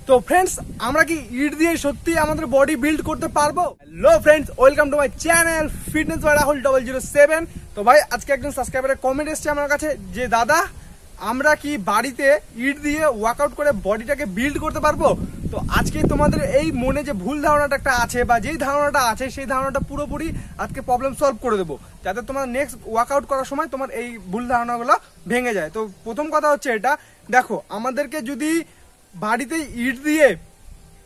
তো ফ্রেন্ডস, আমরা কি ইট দিয়ে সত্যি আমাদের বডি বিল্ড করতে পারবো? Hello friends, welcome to my channel fitness by Rahul 007। তো ভাই, আজকে একজন সাবস্ক্রাইবারের কমেন্ট এসেছে আমার কাছে যে দাদা, আমরা কি বাড়িতে ইট দিয়ে ওয়ার্কআউট করে বডিটাকে বিল্ড করতে পারবো? তো আজকে তোমাদের এই মনে যে ভুল ধারণাটা একটা আছে বা যেই ধারণাটা আছে সেই ধারণাটা পুরোপুরি আজকে প্রবলেম সলভ করে দেবো, যাতে তোমার নেক্সট ওয়ার্কআউট করার সময় তোমার এই ভুল ধারণাগুলো ভেঙে যায়। তো প্রথম কথা হচ্ছে এটা, দেখো, আমাদেরকে যদি বাড়িতে ইট দিয়ে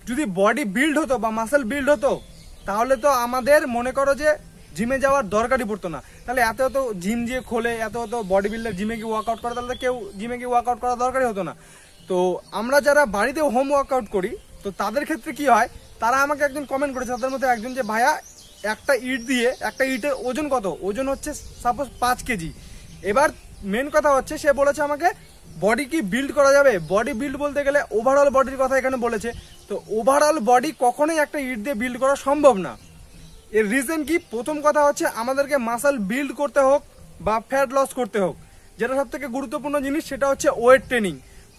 যদি বডি বিল্ড হতো বা মাসেল বিল্ড হতো, তাহলে তো আমাদের মনে করো যে জিমে যাওয়ার দরকারই পড়তো না। তাহলে এত জিম যে খোলে, এত বডি বিল্ডার জিমে গিয়ে ওয়ার্কআউট করে, তাহলে কেউ জিমে গিয়ে ওয়ার্কআউট করার দরকারই হতো না। তো আমরা যারা বাড়িতে হোম ওয়ার্কআউট করি, তো তাদের ক্ষেত্রে কি হয়, তারা আমাকে একজন কমেন্ট করেছে, তাদের মধ্যে একজন, যে ভাইয়া একটা ইট দিয়ে, একটা ইটের ওজন কত? ওজন হচ্ছে সাপোজ 5 কেজি। এবার মেন কথা হচ্ছে, সে বলেছে আমাকে বডি কি বিল্ড করা যাবে? বডি বিল্ড বলতে গেলে ওভারঅল বডির কথা এখানে বলেছে। তো ওভারঅল বডি কখনোই একটা ইট দিয়ে বিল্ড করা সম্ভব না। এর রিজন কি? প্রথম কথা হচ্ছে, আমাদেরকে মাসল বিল্ড করতে হোক বা ফ্যাট লস করতে হোক, যেটা সব থেকে গুরুত্বপূর্ণ জিনিস সেটা হচ্ছে ওয়েট ট্রেনিং।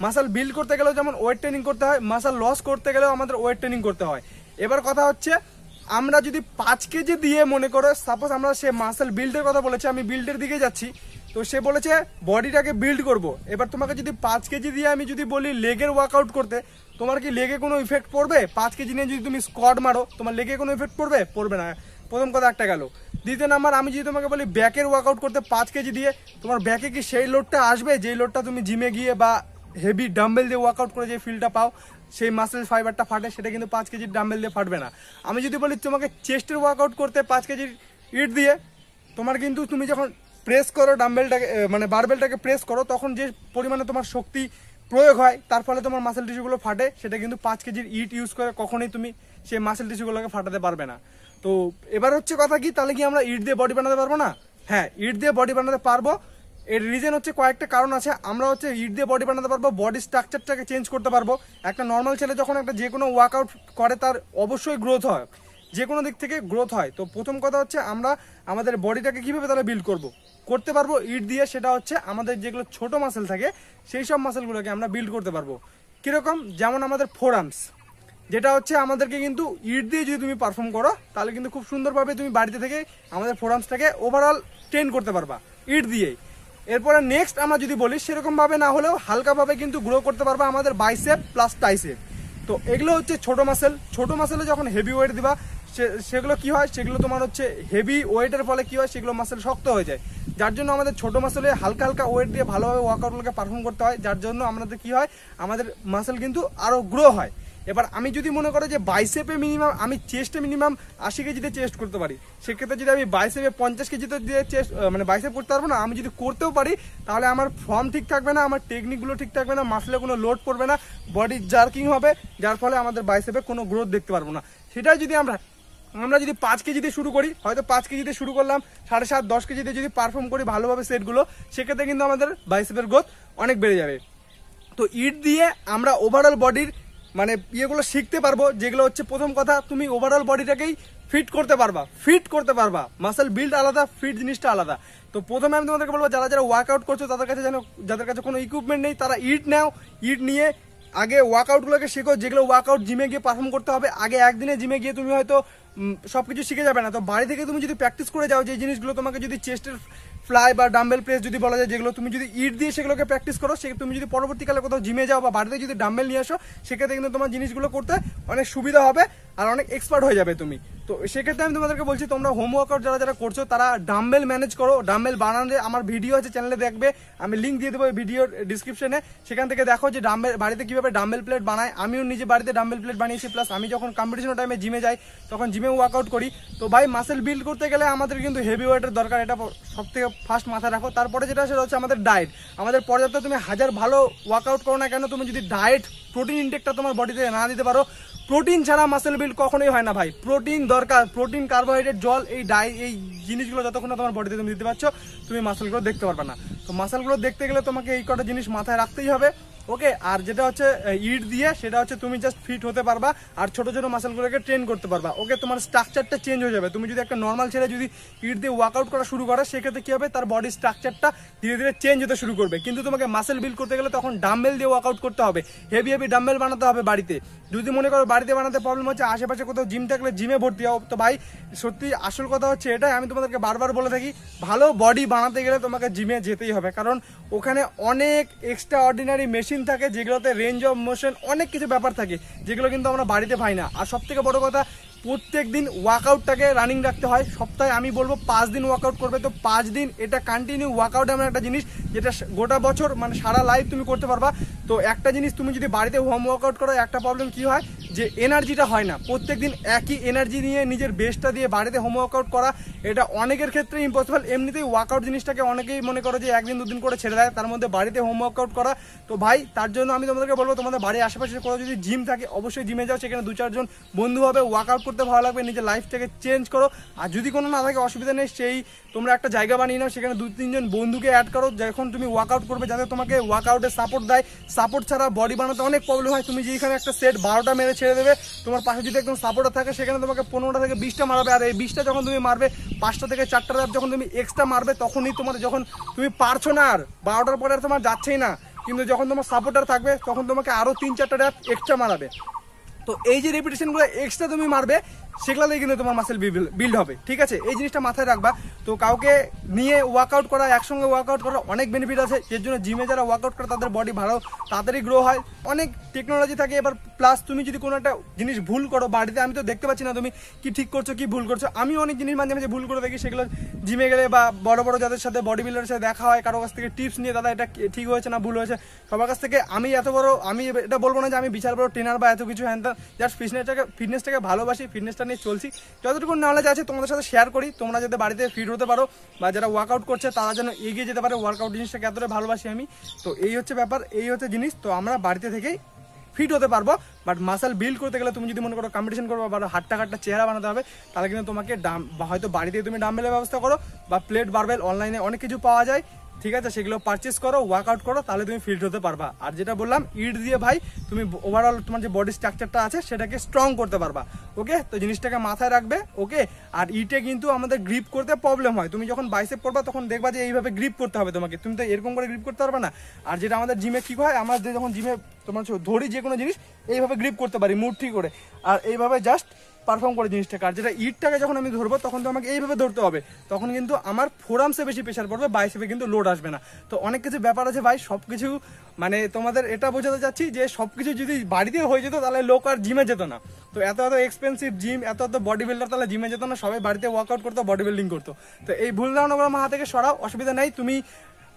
মাসল বিল্ড করতে গেলেও যেমন ওয়েট ট্রেনিং করতে হয়, মাসল লস করতে গেলেও আমাদের ওয়েট ট্রেনিং করতে হয়। এবার কথা হচ্ছে, আমরা যদি 5 কেজি দিয়ে, মনে করো সাপোজ আমরা, সে মাসল বিল্ডের কথা বলেছে, আমি বিল্ডের দিকে যাচ্ছি, তো সে বলেছে বডিটাকে বিল্ড করব। এবার তোমাকে যদি 5 কেজি দিয়ে আমি যদি বলি লেগের ওয়ার্কআউট করতে, তোমার কি লেগে কোনো ইফেক্ট পড়বে? 5 কেজি নিয়ে যদি তুমি স্কোয়াট মারো, তোমার লেগে কোনো ইফেক্ট পড়বে? পড়বে না। প্রথম কথা একটা গেল। দ্বিতীয় নাম্বার, আমি যদি তোমাকে বলি ব্যাকের ওয়ার্কআউট করতে 5 কেজি দিয়ে, তোমার ব্যাকে কি সেই লোডটা আসবে যেই লোডটা তুমি জিমে গিয়ে বা হেভি ডাম্বেল দিয়ে ওয়ার্কআউট করে যে ফিলটা পাও, সেই মাসেল ফাইবারটা ফাটে, সেটা কিন্তু 5 কেজির ডাম্বেল দিয়ে ফাটবে না। আমি যদি বলি তোমাকে চেস্টের ওয়ার্কআউট করতে 5 কেজির ইট দিয়ে, তোমার কিন্তু তুমি যখন প্রেস করো ডাম্বেলটাকে, মানে বারবেলটাকে প্রেস করো, তখন যে পরিমাণে তোমার শক্তি প্রয়োগ হয়, তার ফলে তোমার মাসেল টিস্যুগুলো ফাটে। সেটা কিন্তু 5 কেজির ইট ইউজ করে কখনোই তুমি সেই মাসেল টিস্যুগুলোকে ফাটাতে পারবে না। তো এবার হচ্ছে কথা কি, তাহলে কি আমরা ইট দিয়ে বডি বানাতে পারবো না? হ্যাঁ, ইট দিয়ে বডি বানাতে পারবো। এর রিজন হচ্ছে কয়েকটা কারণ আছে। আমরা হচ্ছে ইট দিয়ে বডি বানাতে পারবো, বডি স্ট্রাকচারটাকে চেঞ্জ করতে পারবো। একটা নর্মাল ছেলে যখন একটা যে কোনো ওয়ার্কআউট করে, তার অবশ্যই গ্রোথ হয়, যে কোনো দিক থেকে গ্রোথ হয়। তো প্রথম কথা হচ্ছে, আমরা আমাদের বডিটাকে কিভাবে তাহলে বিল্ড করতে পারবো ইট দিয়ে, সেটা হচ্ছে আমাদের যেগুলো ছোট মাসেল থাকে, সেই সব মাসেলগুলোকে আমরা বিল্ড করতে পারবো। কিরকম? যেমন আমাদের ফোরআর্মস, যেটা হচ্ছে আমাদেরকে কিন্তু ইট দিয়ে যদি তুমি পারফর্ম করো, তাহলে কিন্তু খুব সুন্দরভাবে তুমি বাড়িতে থেকে আমাদের ফোরআর্মসটাকে ওভারঅল ট্রেন করতে পারবা ইট দিয়েই। এরপরে নেক্সট আমরা যদি বলি, সেরকম ভাবে না হলেও হালকাভাবে কিন্তু গ্রো করতে পারবা আমাদের বাইসেপ প্লাস ট্রাইসেপ। তো এগুলো হচ্ছে ছোট মাসেল। ছোট মাসেলে যখন হেভি ওয়েট দিবা, সেগুলো কি হয়, সেগুলো তোমার হচ্ছে হেভি ওয়েটের ফলে কি হয়, সেগুলো মাসেল শক্ত হয়ে যায়। যার জন্য আমাদের ছোট মাসেলে হালকা হালকা ওয়েট দিয়ে ভালোভাবে ওয়ার্কআউটগুলোকে পারফর্ম করতে হয়, যার জন্য আমাদের কি হয়, আমাদের মাসেল কিন্তু আরো গ্রো হয়। এবার আমি যদি মনে করো যে বাইসেপে মিনিমাম, আমি চেস্টে মিনিমাম 80 কেজিতে চেস্ট করতে পারি, সেক্ষেত্রে যদি আমি বাইসেপে 50 কেজিতে দিয়ে চেস্ট, মানে বাইসেপ করতে পারবো না। আমি যদি করতেও পারি, তাহলে আমার ফর্ম ঠিক থাকবে না, আমার টেকনিকগুলো ঠিক থাকবে না, মাসলে কোনো লোড পড়বে না, বডি জার্কিং হবে, যার ফলে আমাদের বাইসেপে কোনো গ্রোথ দেখতে পারবো না। সেটাই যদি আমরা যদি 5 কেজিতে শুরু করি, হয়তো 5 কেজিতে শুরু করলাম, 7.5 10 কেজিতে যদি পারফর্ম করি ভালোভাবে সেটগুলো, সেক্ষেত্রে কিন্তু আমাদের বাইসেপের গ্রোথ অনেক বেড়ে যাবে। তো ইট দিয়ে আমরা ওভারঅল বডির মানে ইয়েগুলো শিখতে পারবো, যেগুলো হচ্ছে প্রথম কথা, তুমি ওভারঅল বডিটাকেই ফিট করতে পারবা। মাসেল বিল্ড আলাদা, ফিট জিনিসটা আলাদা। তো প্রথমে আমি তোমাদেরকে বলবো, যারা ওয়ার্কআউট করছো, তাদের কাছে যাদের কাছে কোনো ইকুইপমেন্ট নেই, তারা ইট নাও। ইট নিয়ে আগে ওয়ার্কআউটগুলোকে শেখো, যেগুলো ওয়ার্কআউট জিমে গিয়ে পারফর্ম করতে হবে। আগে একদিনে জিমে গিয়ে তুমি হয়তো সবকিছু শিখে যাবে না। তো বাড়ি থেকে তুমি যদি প্র্যাকটিস করে যাও, যে জিনিসগুলো তোমাকে যদি চেস্টের ফ্লাই বা ডাম্বেল প্রেস যদি বলা যায়, যেগুলো তুমি যদি ইট দিয়ে সেগুলোকে প্র্যাকটিস করো, সে তুমি যদি পরবর্তীকালে কোথাও জিমে যাও বা বাড়িতে যদি ডাম্বেল নিয়ে আসো, সেক্ষেত্রে কিন্তু তোমার জিনিসগুলো করতে অনেক সুবিধা হবে আর অনেক এক্সপার্ট হয়ে যাবে তুমি। তো সেক্ষেত্রে আমি তোমাদেরকে বলছি, তোমরা হোম ওয়ার্কআউট যারা করছো, তারা ডাম্বেল ম্যানেজ করো। ডাম্বেল বানানোর আমার ভিডিও আছে, চ্যানেলে দেখবে, আমি লিঙ্ক দিয়ে দেবো ভিডিওর ডিসক্রিপশনে, সেখান থেকে দেখো যে ডাম্বেল বাড়িতে কিভাবে ডাম্বেল প্লেট বানায়। আমিও নিজে বাড়িতে ডাম্বেল প্লেট বানিয়েছি, প্লাস আমি যখন কম্পিটিশনের টাইমে জিমে যাই, তখন জিমে ওয়ার্কআউট করি। তো ভাই, মাসেল বিল্ড করতে গেলে আমাদের কিন্তু হেভি ওয়েটের দরকার, এটা সব থেকে ফার্স্ট মাথায় রাখো। তারপরে যেটা, সেটা হচ্ছে আমাদের ডায়েট। আমাদের পর্যাপ্ত, তুমি হাজার ভালো ওয়ার্কআউট করো না কেন, তুমি যদি ডায়েট, প্রোটিন ইনটেকটা তোমার বডিতে না দিতে পারো, প্রোটিন ছাড়া মাসেল বিল্ড কখনোই হয় না ভাই। প্রোটিন দরকার, প্রোটিন, কার্বোহাইড্রেট, জল, এই জিনিসগুলো যতক্ষণ না তোমার বডিতে তুমি দিতে পারছো, তুমি মাসেলগুলো দেখতে পারবে না। তো মাসেলগুলো দেখতে গেলে তোমাকে এই কটা জিনিস মাথায় রাখতেই হবে। ওকে। আর যেটা হচ্ছে ইট দিয়ে, সেটা হচ্ছে তুমি জাস্ট ফিট হতে পারবা আর ছোট ছোট মাসেলগুলোকে ট্রেন করতে পারবা। ওকে, তোমার স্ট্রাকচারটা চেঞ্জ হয়ে যাবে। তুমি যদি একটা নর্মাল ছেলে যদি ইট দিয়ে ওয়ার্কআউট করা শুরু করে, সেক্ষেত্রে কি হবে, তার বডি স্ট্রাকচারটা ধীরে ধীরে চেঞ্জ হতে শুরু করবে। কিন্তু তোমাকে মাসেল বিল্ড করতে গেলে তখন ডাম্বেল দিয়ে ওয়ার্কআউট করতে হবে, হেভি হেভি ডাম্বেল বানাতে হবে বাড়িতে। যদি মনে করো বাড়িতে বানাতে প্রবলেম হচ্ছে, আশেপাশে কোথাও জিম থাকলে জিমে ভর্তি হও। তো ভাই সত্যি আসল কথা হচ্ছে এটাই, আমি তোমাদেরকে বারবার বলে থাকি, ভালো বডি বানাতে গেলে তোমাকে জিমে যেতেই হবে। কারণ ওখানে অনেক এক্সট্রা অর্ডিনারি মেশিন থাকে, যেগুলোতে রেঞ্জ অফ মোশন অনেক কিছু ব্যাপার থাকে, যেগুলো কিন্তু আমরা বাড়িতে পাই না। আর সব থেকে বড় কথা, প্রত্যেক দিন ওয়ার্কআউটটাকে রানিং রাখতে হয়। সপ্তাহে আমি বলবো 5 দিন ওয়ার্কআউট করবে, তো 5 দিন এটা কন্টিনিউ ওয়ার্কআউট এমন একটা জিনিস যেটা গোটা বছর মানে সারা লাইফ তুমি করতে পারবা। তো একটা জিনিস তুমি যদি বাড়িতে হোম ওয়ার্কআউট করো, একটা প্রবলেম কি হয় যে এনার্জিটা হয় না। প্রত্যেক দিন একই এনার্জি নিয়ে নিজের বেস্টটা দিয়ে বাড়িতে হোম ওয়ার্কআউট করা, এটা অনেকের ক্ষেত্রে ইম্পসিবল। এমনিতেই ওয়ার্কআউট জিনিসটাকে অনেকেই মনে করো যে 1 দিন 2 দিন করে ছেড়ে দেয়, তার মধ্যে বাড়িতে হোম ওয়ার্কআউট করা। তো ভাই তার জন্য আমি তোমাদেরকে বলবো, তোমাদের বাড়ির আশেপাশে কোথাও যদি জিম থাকে, অবশ্যই জিমে যাও। সেখানে 2-4 জন বন্ধু হবে, ওয়ার্কআউট করতে ভালো লাগবে, নিজের লাইফটাকে চেঞ্জ করো। আর যদি কোনো না থাকে, অসুবিধা নেই, সেই তোমরা একটা জায়গা বানিয়ে নাও, সেখানে 2-3 জন বন্ধুকে অ্যাড করো যখন তুমি ওয়ার্কআউট করবে, যাতে তোমাকে ওয়ার্কআউটে সাপোর্ট দেয়। সাপোর্ট ছাড়া বডি বানাতে অনেক প্রবলেম হয়। তুমি যেখানে একটা সেট 12টা মেরে ছেড়ে দেবে, তোমার পাশে যদি একদম সাপোর্টার থাকে, সেখানে তোমাকে 15টা থেকে 20টা মারবে। আর এই 20টা যখন তুমি মারবে, 5টা থেকে 4টা র্যাপ যখন তুমি এক্সট্রা মারবে, তখনই তোমার যখন তুমি পারছো না, আর 12টার পরে আর তোমার যাচ্ছেই না, কিন্তু যখন তোমার সাপোর্টার থাকবে, তখন তোমাকে আরো 3-4টা র্যাপ এক্সট্রা মারাবে। তো এই যে রেপিটেশনগুলো এক্সট্রা তুমি মারবে, সেগুলোতেই কিন্তু তোমার মাসেল বিল্ড হবে। ঠিক আছে, এই জিনিসটা মাথায় রাখবা। তো কাউকে নিয়ে ওয়ার্কআউট করা, একসঙ্গে ওয়ার্কআউট করা অনেক বেনিফিট আছে। এর জন্য জিমে যারা ওয়ার্কআউট করে, তাদের বডি ভালো তাড়াতাড়ি গ্রো হয়, অনেক টেকনোলজি থাকে। এবার প্লাস তুমি যদি কোনো একটা জিনিস ভুল করো বাড়িতে, আমি তো দেখতে পাচ্ছি না তুমি কি ঠিক করছো কি ভুল করছো। আমি অনেক জিনিস মাঝে মাঝে ভুল করে দেখি, সেগুলো জিমে গেলে বা বড় বড় যাদের সাথে বডি বিল্ডারের সাথে দেখা হয়, কারো কাছ থেকে টিপস নিয়ে, দাদা এটা ঠিক হয়েছে না ভুল হয়েছে, সবার কাছ থেকে। আমি এত বড়, আমি এটা বলবো না যে আমি বিশাল বড় ট্রেনার বা এত কিছু, হ্যান জাস্ট ফিটনেসটাকে ভালোবাসি, ফিটনেসটা নিয়ে চলছি। যতটুকু নলেজ আছে তোমাদের সাথে শেয়ার করি, তোমরা যাতে বাড়িতে ফিট হতে পারো, বা যারা ওয়ার্কআউট করছে তারা যেন এগিয়ে যেতে পারে। ওয়ার্কআউট জিনিসটাকে এতটাই ভালোবাসি আমি। তো এই হচ্ছে ব্যাপার, এই হচ্ছে জিনিস। তো আমরা বাড়িতে থেকেই ফিট হতে পারবো। বাট মাসেল বিল্ড করতে গেলে তুমি যদি মনে করো কম্পিটিশন করবো বা হাট্টা চেহারা বানাতে হবে, তাহলে কিন্তু তোমাকে হয়তো বাড়িতে তুমি ডাম্বেলের ব্যবস্থা করো, বা প্লেট বারবেল অনলাইনে অনেক কিছু পাওয়া যায়, ঠিক আছে, সেগুলো পারচেস করো, ওয়ার্কআউট করো, তাহলে তুমি ফিট হতে পারবা। আর যেটা বললাম, ইট দিয়ে ভাই তুমি ওভারঅল তোমার যে বডি স্ট্রাকচারটা আছে সেটাকে স্ট্রং করতে পারবা। ওকে, তো জিনিসটাকে মাথায় রাখবে। ওকে, আর ইটে কিন্তু আমাদের গ্রিপ করতে প্রবলেম হয়। তুমি যখন বাইসেপ করবা, তখন দেখবা যে এইভাবে গ্রিপ করতে হবে তোমাকে, তুমি তো এরকম করে গ্রিপ করতে পারবে না। আর যেটা আমাদের জিমে কি হয়, আমরা যখন জিমে তোমার ধরি যে কোনো জিনিস, এইভাবে গ্রিপ করতে পারি মুঠি করে, আর এইভাবে জাস্ট পারফর্ম করে জিনিসটাকে। আর যেটা ইটটাকে যখন আমি ধরবো, তখন তো আমাকে এইভাবে ধরতে হবে, তখন কিন্তু আমার ফোরামসে বেশি প্রেশার পড়বে, বাইসেপে কিন্তু লোড আসবে না। তো অনেক কিছু ব্যাপার আছে ভাই, সব কিছু মানে তোমাদের এটা বোঝাতে চাচ্ছি যে সব কিছু যদি বাড়িতে হয়ে যেত, তাহলে লোক আর জিমে যেত না। তো এত এত এক্সপেন্সিভ জিম, এত এত বডি বিল্ডার তাহলে জিমে যেত না, সবাই বাড়িতে ওয়ার্কআউট করতো, বডি বিল্ডিং করতো। তো এই ভুল ধারণাগুলো মাথা থেকে সরাও, অসুবিধা নেই। তুমি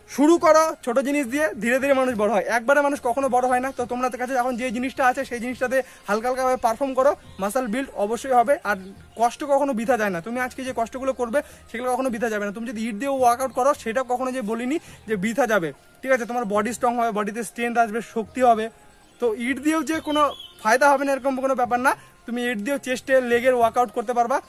শুরু করো ছোট জিনিস দিয়ে, ধীরে ধীরে মানুষ বড় হয়, একবারে মানুষ কখনো বড় হয় না। তো তোমার কাছে এখন যে জিনিসটা আছে, সেই জিনিসটাতে হালকা হালকাভাবে পারফর্ম করো, মাসেল বিল্ড অবশ্যই হবে। আর কষ্ট কখনো বৃথা যায় না। তুমি আজকে যে কষ্টগুলো করবে, সেগুলো কখনো বৃথা যাবে না। তুমি যদি ইট দিয়ে ওয়ার্কআউট করো, সেটা কখনো যে বলিনি যে বৃথা যাবে, ঠিক আছে। তোমার বডি স্ট্রং হবে, বডিতে স্ট্রেংথ আসবে, শক্তি হবে। তো ইট দিয়েও যে কোনো ফায়দা হবে না এরকম কোনো ব্যাপার না। তুমি ইট দিয়েও চেস্টের লেগের ওয়ার্কআউট করতে পারবা।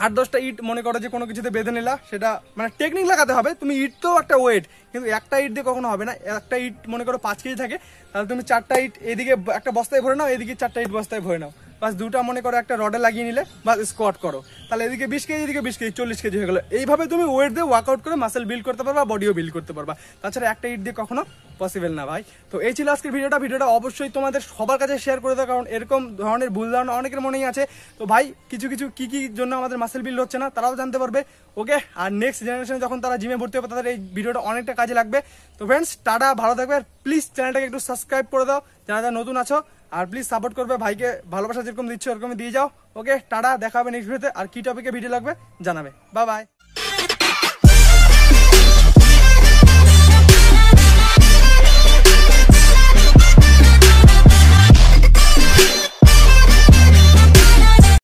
8-10টা ইট মনে করো যে কোনো কিছুতে বেঁধে নিলা, সেটা মানে টেকনিক লাগাতে হবে। তুমি ইট তো একটা ওয়েট, কিন্তু একটা ইট দিয়ে কখনো হবে না। একটা ইট মনে করো 5 কেজি থাকে, তাহলে তুমি 4টা ইট এদিকে একটা বস্তায় ভরে নাও, এদিকে 4টা ইট বস্তায় ভরে নাও, বাস 2টা মনে করো একটা রডে লাগিয়ে নিলে, বাস স্কোয়াট করো, তাহলে এদিকে 20 কেজি, এদিকে 20 কেজি, 40 কেজি হয়ে গেলো। এইভাবে তুমি ওয়েট দিয়ে ওয়ার্কআউট করে মাসেল বিল্ড করতে পারবা, বডিও বিল্ড করতে পারবা। তাছাড়া একটা ইট দিয়ে কখনো পসিবল না ভাই। তো এই ছিল আজকের ভিডিওটা অবশ্যই তোমাদের সবার কাছে শেয়ার করে দাও, কারণ এরকম ধরনের ভুল ধারণা অনেকের মনেই আছে। তো ভাই কিছু কি জন্য আমাদের মাসেল বিল্ড হচ্ছে না, তারাও জানতে পারবে। ওকে, আর নেক্সট জেনারেশনে যখন তারা জিমে ভর্তি হবে, তাদের এই ভিডিওটা অনেকটা কাজে লাগবে। তো ফ্রেন্ডস, টাটা, ভালো থাকবে। আর প্লিজ চ্যানেলটাকে একটু সাবস্ক্রাইব করে দাও যারা নতুন আছো, আর প্লিজ সাপোর্ট করবে, ভাইকে ভালোবাসা যেরকম দিচ্ছ এরকমই দিয়ে যাও। ওকে, টাটা, দেখা হবে নেক্সট ভিডিওতে। আর কি টপিকে ভিডিও লাগবে জানাবে। Bye bye.